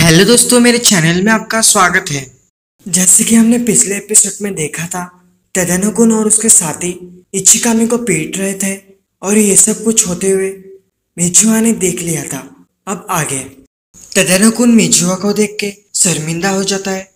Hello दोस्तों, मेरे channel में आपका स्वागत है। जैसे कि हमने पिछले एपिसोड में देखा था, तदानो-कुन और उसके साथी इचिकामी को पीट रहे थे और ये सब कुछ होते हुए मिजुआ ने देख लिया था। अब आगे तदानो-कुन मिजुआ को देख के शर्मिंदा हो जाता है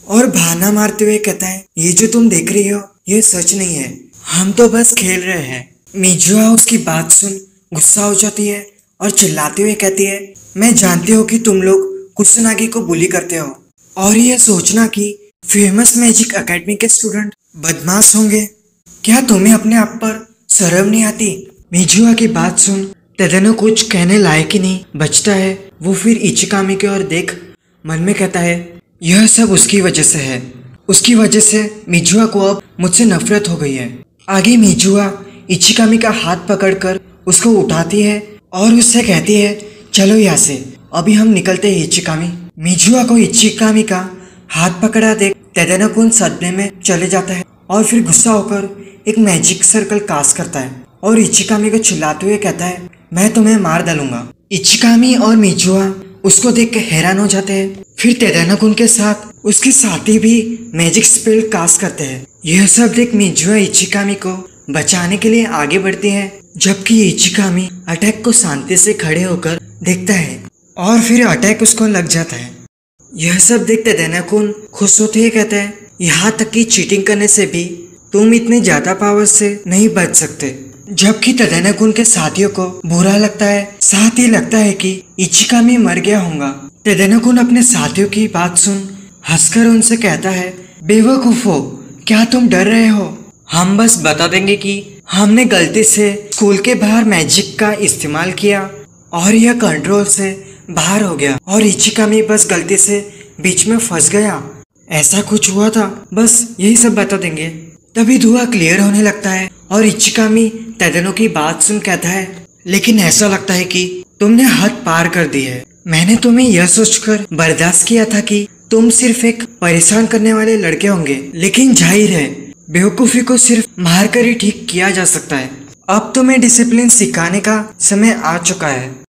और बहाना मारते हुए कहता है, ये जो तुम देख रही हो ये सच नहीं है, हम तो बस खेल रहे हैं। मिजुआ उसकी बात सुन गुस्सा हो जाती है और चिल्लाते हुए कहती है, मैं जानती हूँ कि तुम लोग कुसुनागी को बुली करते हो और ये सोचना कि फेमस मैजिक एकेडमी के स्टूडेंट बदमाश होंगे, क्या तुम्हें अपने आप पर शर्म नहीं आती? मिजुआ की बात सुन तदानो कुछ कहने लायक ही नहीं बचता है। वो फिर इचिकामी की ओर देख मन में कहता है, यह सब उसकी वजह से है, उसकी वजह से मिजुआ को अब मुझसे नफरत हो गई है। आगे मिजुआ इचिकामी का हाथ पकड़कर उसको उठाती है और उससे कहती है, चलो यहाँ से, अभी हम निकलते हैं इचिकामी। मिजुआ को इचिकामी का हाथ पकड़ा देख तदानो-कुन सदमे में चले जाता है और फिर गुस्सा होकर एक मैजिक सर्कल कास्ट करता है और इचिकामी को चिल्लाते हुए कहता है, मैं तुम्हें मार डालूंगा। इचिकामी और मिजुआ उसको देख के हैरान हो जाते हैं। फिर तदानो-कुन के साथ उसके साथी भी मैजिक स्पेल कास्ट करते हैं। यह सब देख मिजुआ इचिकामी को बचाने के लिए आगे बढ़ती है, जबकि इचिकामी अटैक को शांति से खड़े होकर देखता है और फिर अटैक उसको लग जाता है। यह सब देख तदानो-कुन खुश होते ही कहता है, यहाँ तक कि चीटिंग करने से भी तुम इतने ज्यादा पावर से नहीं बच सकते। जबकि तदानो-कुन के साथियों को बुरा लगता है, साथ ही लगता है कि इचिकामी मर गया होगा। तदानो-कुन अपने साथियों की बात सुन हंसकर उनसे कहता है, बेवकूफो, क्या तुम डर रहे हो? हम बस बता देंगे कि हमने गलती से स्कूल के बाहर मैजिक का इस्तेमाल किया और यह कंट्रोल से बाहर हो गया और इचिकामी बस गलती से बीच में फंस गया, ऐसा कुछ हुआ था, बस यही सब बता देंगे। तभी धुआं क्लियर होने लगता है और इचिकामी तदानो की बात सुन कहता है, लेकिन ऐसा लगता है कि तुमने हद पार कर दी है। मैंने तुम्हें यह सोचकर बर्दाश्त किया था कि तुम सिर्फ एक परेशान करने वाले लड़के होंगे, लेकिन जाहिर है बेवकूफी को सिर्फ मार कर ही ठीक किया जा सकता है। अब तुम्हें डिसिप्लिन सिखाने का समय आ चुका है।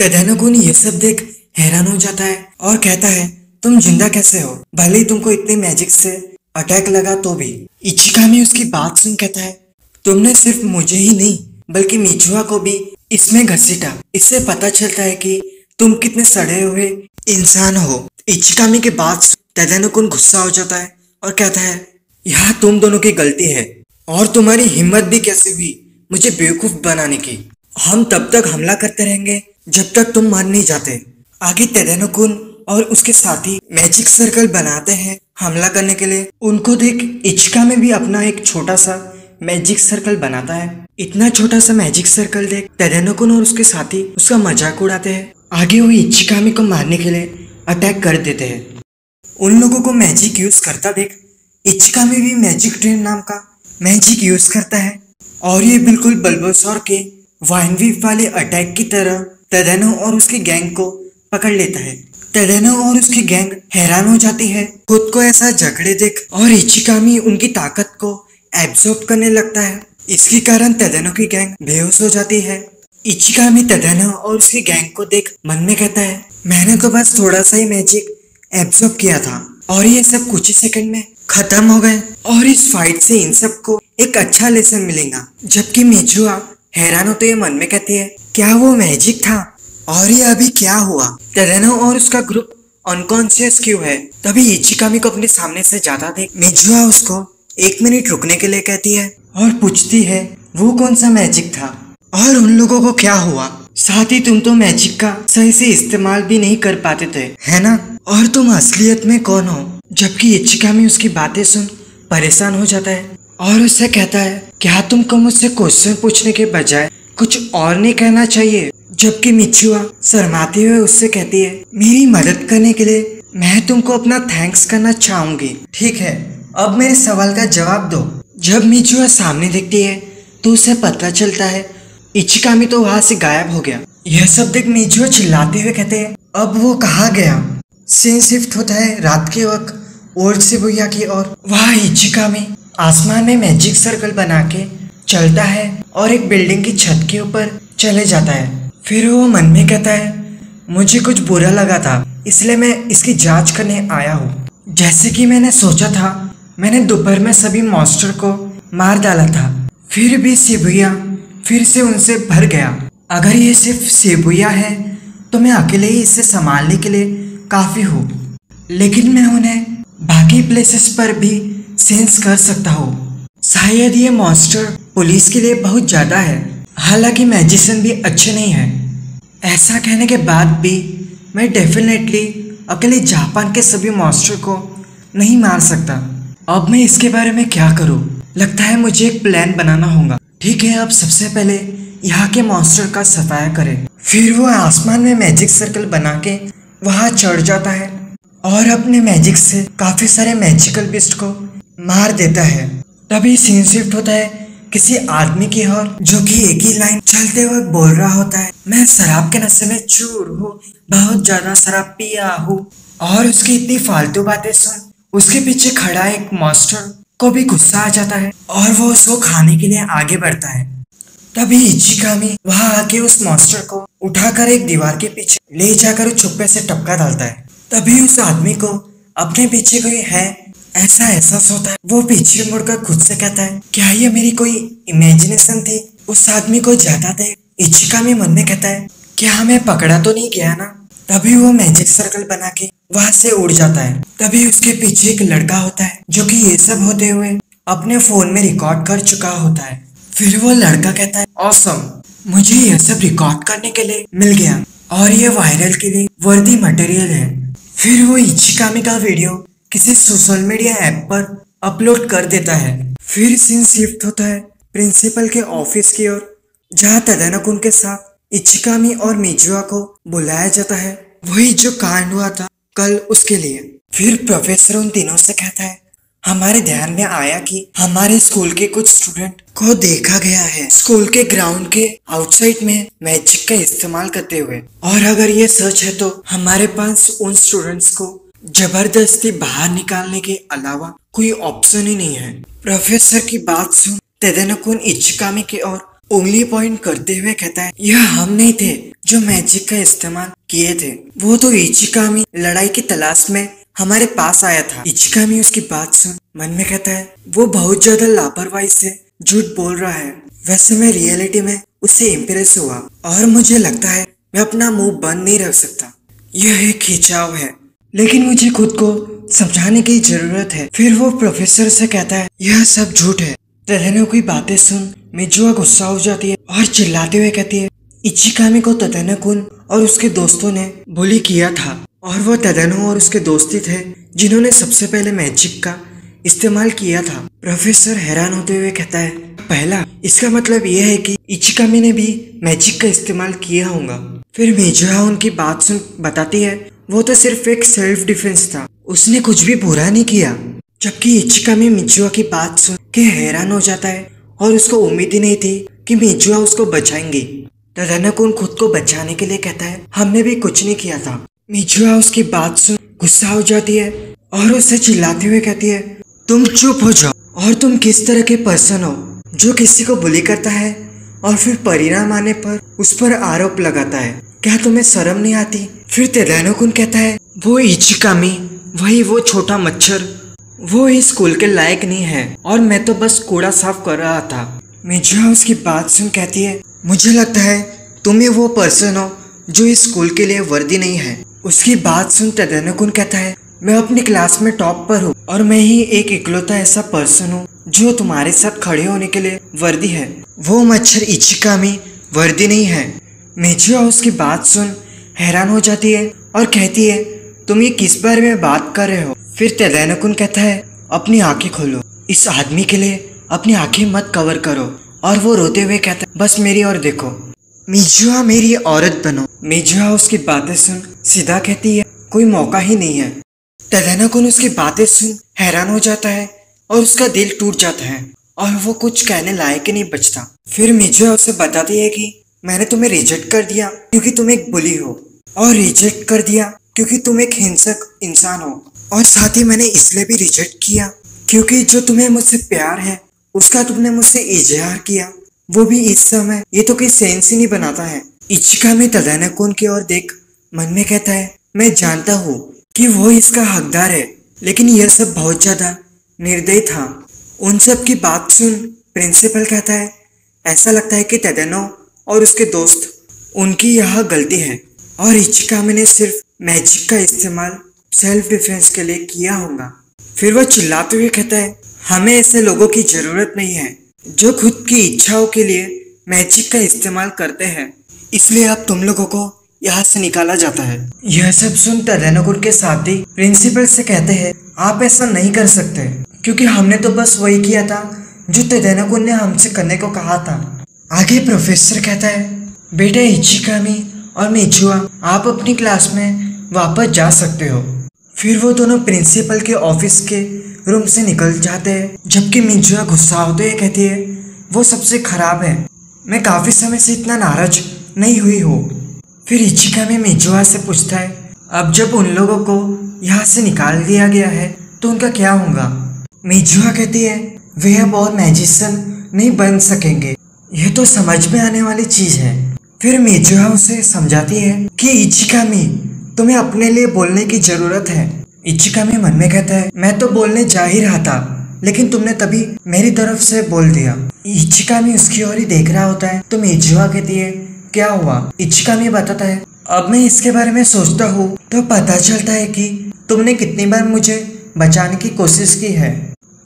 तदानो-कुन ये सब देख हैरान हो जाता है और कहता है, तुम जिंदा कैसे हो, भले ही तुमको इतने मैजिक से अटैक लगा तो भी। इचिकामी उसकी बात सुन कहता है, तुमने सिर्फ मुझे ही नहीं बल्कि मिजुआ को भी इसमें घसीटा, इससे पता चलता है कि तुम कितने सड़े हुए इंसान हो। इचिकामी की बात सुन तदानो-कुन गुस्सा हो जाता है और कहता है, यह तुम दोनों की गलती है और तुम्हारी हिम्मत भी कैसे हुई मुझे बेवकूफ बनाने की। हम तब तक हमला करते रहेंगे जब तक तुम मर नहीं जाते। आगे तदानो-कुन और उसके साथी मैजिक सर्कल बनाते हैं हमला करने के लिए। उनको देख इचिकामी भी अपना एक छोटा सा मैजिक सर्कल बनाता है। इतना छोटा सा मैजिक सर्कल देख तदानो-कुन और उसके साथी उसका मजाक उड़ाते हैं। आगे वो इचिकामी को मारने के लिए अटैक कर देते हैं। उन लोगों को मैजिक यूज करता देख इचिकामी भी मैजिक ट्रेन नाम का मैजिक यूज करता है और ये बिल्कुल बल्बासोर के वाइन वीप वाले अटैक की तरह तदानो और उसकी गैंग को पकड़ लेता है। तदानो और उसकी गैंग हैरान हो जाती है खुद को ऐसा झगड़े देख और इचिकामी उनकी ताकत को एब्जॉर्ब करने लगता है। इसके कारण तदानो की गैंग बेहोश हो जाती है। इचिकामी तदानो और उसकी गैंग को देख मन में कहता है, मैंने तो बस थोड़ा सा ही मैजिक एब्जॉर्ब किया था और ये सब कुछ ही सेकंड में खत्म हो गए और इस फाइट से इन सबको एक अच्छा लेसन मिलेगा। जबकि मिजुआ हैरान होते हुए मन में कहती है, क्या वो मैजिक था और ये अभी क्या हुआ? तदानो और उसका ग्रुप अनकॉन्शियस क्यों है? तभी इचिकामी को अपने सामने से जाता देख मिजुआ उसको 1 मिनट रुकने के लिए कहती है और पूछती है, वो कौन सा मैजिक था और उन लोगों को क्या हुआ? साथ ही तुम तो मैजिक का सही से इस्तेमाल भी नहीं कर पाते थे, है ना? और तुम असलियत में कौन हो? जबकि इचिकामी उसकी बातें सुन परेशान हो जाता है और उससे कहता है, क्या तुमको मुझसे क्वेश्चन पूछने के बजाय कुछ और नहीं कहना चाहिए? जबकि मिजुआ शर्माते हुए उससे कहती है, मेरी मदद करने के लिए मैं तुमको अपना थैंक्स करना चाहूंगी, ठीक है? अब मेरे सवाल का जवाब दो। जब मिजुआ सामने देखती है तो उसे पता चलता है इचिकामी तो वहां से गायब हो गया। यह सब देख मिजुआ चिल्लाते हुए कहते हैं, अब वो कहाँ गया? सीन शिफ्ट होता है रात के वक्त ओल्ड शिबुया की ओर। वहाँ इचिकामी आसमान में मैजिक सर्कल बना के चलता है और एक बिल्डिंग की छत के ऊपर चले जाता है। फिर वो मन में कहता है, मुझे कुछ बुरा लगा था, इसलिए मैं इसकी जांच करने आया हूँ। जैसे कि मैंने सोचा था, मैंने दोपहर में सभी मॉन्स्टर को मार डाला था, फिर भी शिबुया फिर से उनसे भर गया। अगर ये सिर्फ शिबुया है तो मैं अकेले ही इसे संभालने के लिए काफी हूँ, लेकिन मैं उन्हें बाकी प्लेसेस पर भी सेंस कर सकता हूँ। शायद ये मॉन्स्टर पुलिस के लिए बहुत ज्यादा है, हालांकि मैजिशियन भी अच्छे नहीं है। ऐसा कहने के बाद भी मैं डेफिनेटली अकेले जापान के सभी मॉन्स्टर को नहीं मार सकता। अब मैं इसके बारे में क्या करूं? लगता है मुझे एक प्लान बनाना होगा। ठीक है, अब सबसे पहले यहाँ के मॉन्स्टर का सफाया करें। फिर वो आसमान में मैजिक सर्कल बना के वहाँ चढ़ जाता है और अपने मैजिक से काफी सारे मैजिकल बीस्ट को मार देता है। तभी सीन शिफ्ट होता है किसी आदमी की ओर, जो कि एक ही लाइन चलते हुए बोल रहा होता है, मैं शराब के नशे में चूर हूँ, बहुत ज्यादा शराब पिया हूँ। और उसकी इतनी फालतू बातें सुन उसके पीछे खड़ा एक मॉन्स्टर को भी गुस्सा आ जाता है और वो उसको खाने के लिए आगे बढ़ता है। तभी इचिकामी वहां आके उस मॉन्स्टर को उठाकर एक दीवार के पीछे ले जाकर छुपे से टपका डालता है। तभी उस आदमी को अपने पीछे कोई है ऐसा एहसास होता है। वो पीछे मुड़कर खुद से कहता है, क्या ये मेरी कोई इमेजिनेशन थी? उस आदमी को जाता देख इचिकामी मन में कहता है, क्या हमें पकड़ा तो नहीं गया ना? तभी वो मैजिक सर्कल बना के वहां से उड़ जाता है। तभी उसके पीछे एक लड़का होता है जो कि ये सब होते हुए अपने फोन में रिकॉर्ड कर चुका होता है। फिर वो लड़का कहता है, ऑसम, मुझे यह सब रिकॉर्ड करने के लिए मिल गया और ये वायरल के लिए वर्दी मटेरियल है। फिर वो इचिकामी का वीडियो किसी सोशल मीडिया ऐप पर अपलोड कर देता है। फिर सीन शिफ्ट होता है प्रिंसिपल के ऑफिस की ओर, जहाँ तदानोकुन के साथ इचिकामी और मिजुआ को बुलाया जाता है, वही जो कांड हुआ था कल उसके लिए। फिर प्रोफेसर उन तीनों से कहता है, हमारे ध्यान में आया कि हमारे स्कूल के कुछ स्टूडेंट को देखा गया है स्कूल के ग्राउंड के आउटसाइड में मैजिक का इस्तेमाल करते हुए, और अगर ये सच है तो हमारे पास उन स्टूडेंट्स को जबरदस्ती बाहर निकालने के अलावा कोई ऑप्शन ही नहीं है। प्रोफेसर की बात सुन तदानोकुन इचिकामी की ओर उंगली पॉइंट करते हुए कहता है, यह हम नहीं थे जो मैजिक का इस्तेमाल किए थे, वो तो इचिकामी लड़ाई की तलाश में हमारे पास आया था। इचिकामी उसकी बात सुन मन में कहता है, वो बहुत ज्यादा लापरवाही से झूठ बोल रहा है। वैसे मैं रियलिटी में उससे इम्प्रेस हुआ और मुझे लगता है मैं अपना मुंह बंद नहीं रख सकता। यह एक खिंचाव है, लेकिन मुझे खुद को समझाने की जरूरत है। फिर वो प्रोफेसर से कहता है, यह सब झूठ है। तदानोकुन की बातें सुन मिजुआ गुस्सा हो जाती है और चिल्लाते हुए कहती है, इचिकामी को तदानोकुन और उसके दोस्तों ने बुली किया था और वो तदानो और उसके दोस्त ही थे जिन्होंने सबसे पहले मैजिक का इस्तेमाल किया था। प्रोफेसर हैरान होते हुए कहता है, पहला, इसका मतलब यह है कि इचिकामी ने भी मैजिक का इस्तेमाल किया होगा। फिर मिजुआ उनकी बात सुन बताती है, वो तो सिर्फ एक सेल्फ डिफेंस था, उसने कुछ भी बुरा नहीं किया। जबकि इचिकामी मिजुआ की बात सुन के हैरान हो जाता है और उसको उम्मीद ही नहीं थी कि मिजुआ उसको बचाएंगी। तदानोकुन खुद को बचाने के लिए कहता है, हमने भी कुछ नहीं किया था। मिजुआ उसकी बात सुन गुस्सा हो जाती है और उससे चिल्लाते हुए कहती है, तुम चुप हो जाओ, और तुम किस तरह के पर्सन हो जो किसी को बुली करता है और फिर परिणाम आने पर उस पर आरोप लगाता है? क्या तुम्हें शर्म नहीं आती? फिर तदानोकुन कहता है, वो इचिकामी, वही वो छोटा मच्छर, वो इस स्कूल के लायक नहीं है और मैं तो बस कूड़ा साफ कर रहा था। मिजुआ उसकी बात सुन कहती है, मुझे लगता है तुम ही वो पर्सन हो जो इस स्कूल के लिए वर्दी नहीं है। उसकी बात सुन तदानोकुन कहता है, मैं अपनी क्लास में टॉप पर हूँ और मैं ही एक इकलौता ऐसा पर्सन हूँ जो तुम्हारे साथ खड़े होने के लिए वर्दी है। वो मच्छर इचिकामी वर्दी नहीं है। मिजुआ उसकी बात सुन हैरान हो जाती है और कहती है, तुम ये किस बारे में बात कर रहे हो? फिर तदानोकुन कहता है, अपनी आंखें खोलो, इस आदमी के लिए अपनी आंखें मत कवर करो। और वो रोते हुए कहता है, बस मेरी ओर देखो, मिजुआ मेरी औरत बनो। मिजुआ उसकी बातें सुन सीधा कहती है, कोई मौका ही नहीं है। तदानोकुन उसकी बातें सुन हैरान हो जाता है और उसका दिल टूट जाता है और वो कुछ कहने लायक ही नहीं बचता। फिर मिजुआ उसे बताती है कि मैंने तुम्हें रिजेक्ट कर दिया क्योंकि तुम एक बुली हो, और रिजेक्ट कर दिया क्योंकि तुम एक हिंसक इंसान हो, और साथ ही मैंने इसलिए भी रिजेक्ट किया क्योंकि जो तुम्हें मुझसे प्यार है उसका तुमने मुझसे इजहार किया, वो भी इस समय। ये तो कोई सेंस ही नहीं बनाता है। इचिकामी तदानोकुन की ओर देख मन में कहता है मैं जानता हूँ कि वो इसका हकदार है, लेकिन यह सब बहुत ज्यादा निर्दयी था। उन सब की बात सुन प्रिंसिपल कहता है ऐसा लगता है कि तदेनो और उसके दोस्त उनकी यह गलती है और इचिकामी ने सिर्फ मैजिक का इस्तेमाल सेल्फ डिफेंस के लिए किया होगा। फिर वह चिल्लाते हुए कहता है हमें ऐसे लोगों की जरूरत नहीं है जो खुद की इच्छाओं के लिए मैजिक का इस्तेमाल करते हैं, इसलिए अब तुम लोगों को यहाँ से निकाला जाता है। यह सब सुन तदेनोकुन के साथी प्रिंसिपल से कहते हैं आप ऐसा नहीं कर सकते, क्योंकि हमने तो बस वही किया था जो तदेनोकुन ने हमसे करने को कहा था। आगे प्रोफेसर कहता है बेटा इचिकामी और मिजुआ आप अपनी क्लास में वापस जा सकते हो। फिर वो दोनों प्रिंसिपल के ऑफिस के रूम से निकल जाते हैं, जबकि मिजुआ गुस्सा होते हुए कहती है वो सबसे खराब है, मैं काफी समय से इतना नाराज नहीं हुई हूँ। फिर इचिकामी मिजुआ से पूछता है अब जब उन लोगों को यहाँ से निकाल दिया गया है तो उनका क्या होगा। मिजुआ कहती है वे अब और मैजिशियन नहीं बन सकेंगे, यह तो समझ में आने वाली चीज है। फिर मिजुआ उसे समझाती है कि इचिकामी तुम्हें अपने लिए बोलने की जरूरत है। इचिकामी मन में कहता है मैं तो बोलने जा ही रहा था, लेकिन तुमने तभी मेरी तरफ से बोल दिया। इचिकामी उसकी ओर ही देख रहा होता है तो मिजुआ कहती है क्या हुआ। इचिकामी बताता है अब मैं इसके बारे में सोचता हूँ तो पता चलता है कि तुमने कितनी बार मुझे बचाने की कोशिश की है,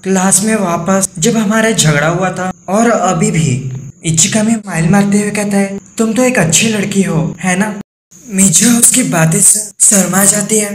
क्लास में वापस जब हमारा झगड़ा हुआ था और अभी भी। इचिकामी स्माइल मारते हुए कहता है तुम तो एक अच्छी लड़की हो, है ना। मिजुआ उसकी बातें शर्मा जाती है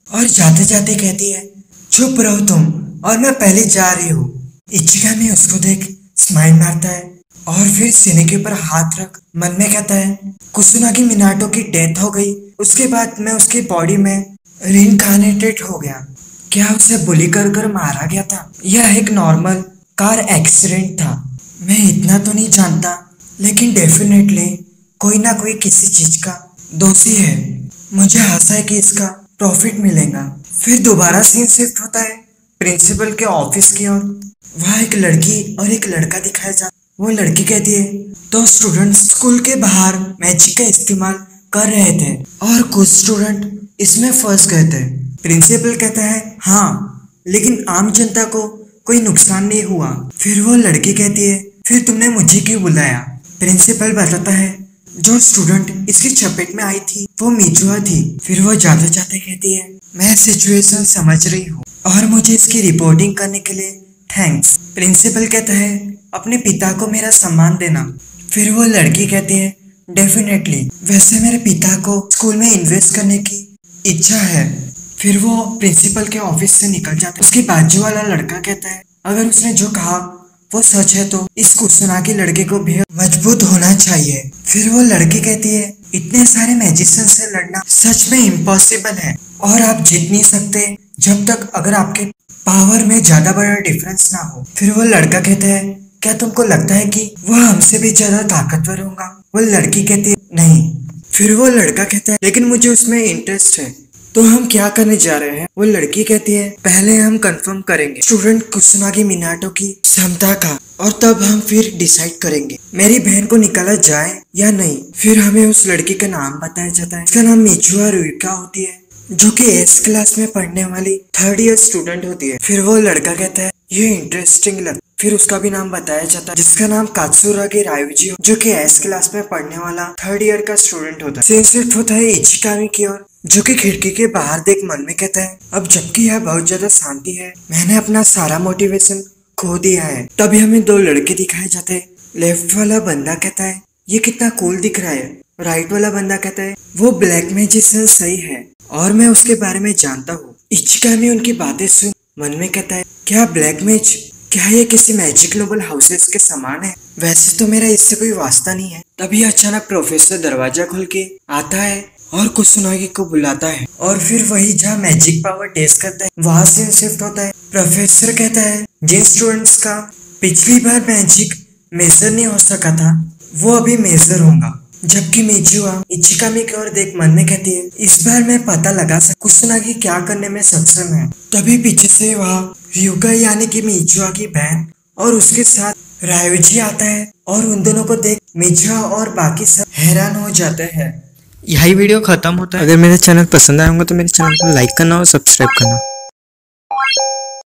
और जाते जाते कहती है चुप रहो तुम और मैं पहले जा रही हूँ। इचिकामी उसको देख स्माइल मारता है और फिर सीने के ऊपर हाथ रख मन में कहता है कुसुनागी मिनाटो की डेथ हो गई, उसके बाद मैं उसकी बॉडी में रिइंकार्नेटेड हो गया। क्या उसे बुली कर कर मारा गया था? यह एक नॉर्मल कार एक्सीडेंट था। मैं इतना तो नहीं जानता, लेकिन डेफिनेटली कोई ना कोई किसी चीज का दोषी है। मुझे आशा है कि इसका प्रॉफिट मिलेगा। फिर दोबारा सीन शिफ्ट होता है प्रिंसिपल के ऑफिस की ओर। वहाँ एक लड़की और एक लड़का दिखाया जाता। वो लड़की कहती है तो स्टूडेंट स्कूल के बाहर मैजिक का इस्तेमाल कर रहे थे और कुछ स्टूडेंट इसमें फंस गए थे। प्रिंसिपल कहता है हाँ, लेकिन आम जनता को कोई नुकसान नहीं हुआ। फिर वो लड़की कहती है फिर तुमने मुझे क्यों बुलाया। प्रिंसिपल बताता है जो स्टूडेंट इसकी चपेट में आई थी वो मिजुआ थी। फिर वो जाते जाते कहती है मैं सिचुएशन समझ रही हूँ और मुझे इसकी रिपोर्टिंग करने के लिए थैंक्स। प्रिंसिपल कहता है अपने पिता को मेरा सम्मान देना। फिर वो लड़की कहती है डेफिनेटली, वैसे मेरे पिता को स्कूल में इन्वेस्ट करने की इच्छा है। फिर वो प्रिंसिपल के ऑफिस से निकल जाता है। उसके बाजू वाला लड़का कहता है अगर उसने जो कहा वो सच है तो इस कुसुनागी लड़के को भी मजबूत होना चाहिए। फिर वो लड़की कहती है इतने सारे मैजिशियन से लड़ना सच में इम्पॉसिबल है और आप जीत नहीं सकते जब तक अगर आपके पावर में ज्यादा बड़ा डिफरेंस ना हो। फिर वो लड़का कहता है क्या तुमको लगता है कि वह हमसे भी ज्यादा ताकतवर होगा। वो लड़की कहती है नहीं। फिर वो लड़का कहता है लेकिन मुझे उसमें इंटरेस्ट है, तो हम क्या करने जा रहे हैं। वो लड़की कहती है पहले हम कंफर्म करेंगे स्टूडेंट कुसुनागी मिनाटो की क्षमता का और तब हम फिर डिसाइड करेंगे मेरी बहन को निकाला जाए या नहीं। फिर हमें उस लड़की का नाम बताया जाता है। इसका नाम मिजुआ रुइका होती है, जो कि एस क्लास में पढ़ने वाली 3rd ईयर स्टूडेंट होती है। फिर वो लड़का कहता है ये इंटरेस्टिंग लग। फिर उसका भी नाम बताया जाता है जिसका नाम कात्सुरागी रायुजी, जो कि एस क्लास में पढ़ने वाला 3rd ईयर का स्टूडेंट होता है। सीन शिफ्ट होता है इचिकामी की ओर, जो कि खिड़की के बाहर देख मन में कहता है अब जबकि यह बहुत ज्यादा शांति है, मैंने अपना सारा मोटिवेशन खो दिया है। तभी हमें 2 लड़के दिखाए जाते हैं। लेफ्ट वाला बंदा कहता है ये कितना कूल दिख रहा है। राइट वाला बंदा कहता है वो ब्लैक मैजिशियन सही है और मैं उसके बारे में जानता हूँ। इचिकामी उनकी बातें सुन मन में कहता है क्या ब्लैक मैज, क्या ये किसी मैजिक नोबल हाउसेस के समान है। वैसे तो मेरा इससे कोई वास्ता नहीं है। तभी अचानक प्रोफेसर दरवाजा खोल के आता है और कुसुनागी को बुलाता है और फिर वही जहाँ मैजिक पावर टेस्ट करता है वहां से शिफ्ट होता है। प्रोफेसर कहता है जिन स्टूडेंट्स का पिछली बार मैजिक मेजर नहीं हो सका था वो अभी मेजर होगा। जबकि मिजुआ इचिकामी की ओर देख मन में कहती है इस बार मैं पता लगा सकता कुसुनागी क्या करने में सक्षम है। तभी पीछे से वहाँ ryuga यानी कि मिजुआ की बहन और उसके साथ रायुजी आता है और उन दोनों को देख मिजुआ और बाकी सब हैरान हो जाते हैं। यही वीडियो खत्म होता है। अगर मेरा चैनल पसंद आया होगा तो मेरे चैनल को लाइक करना और सब्सक्राइब करना।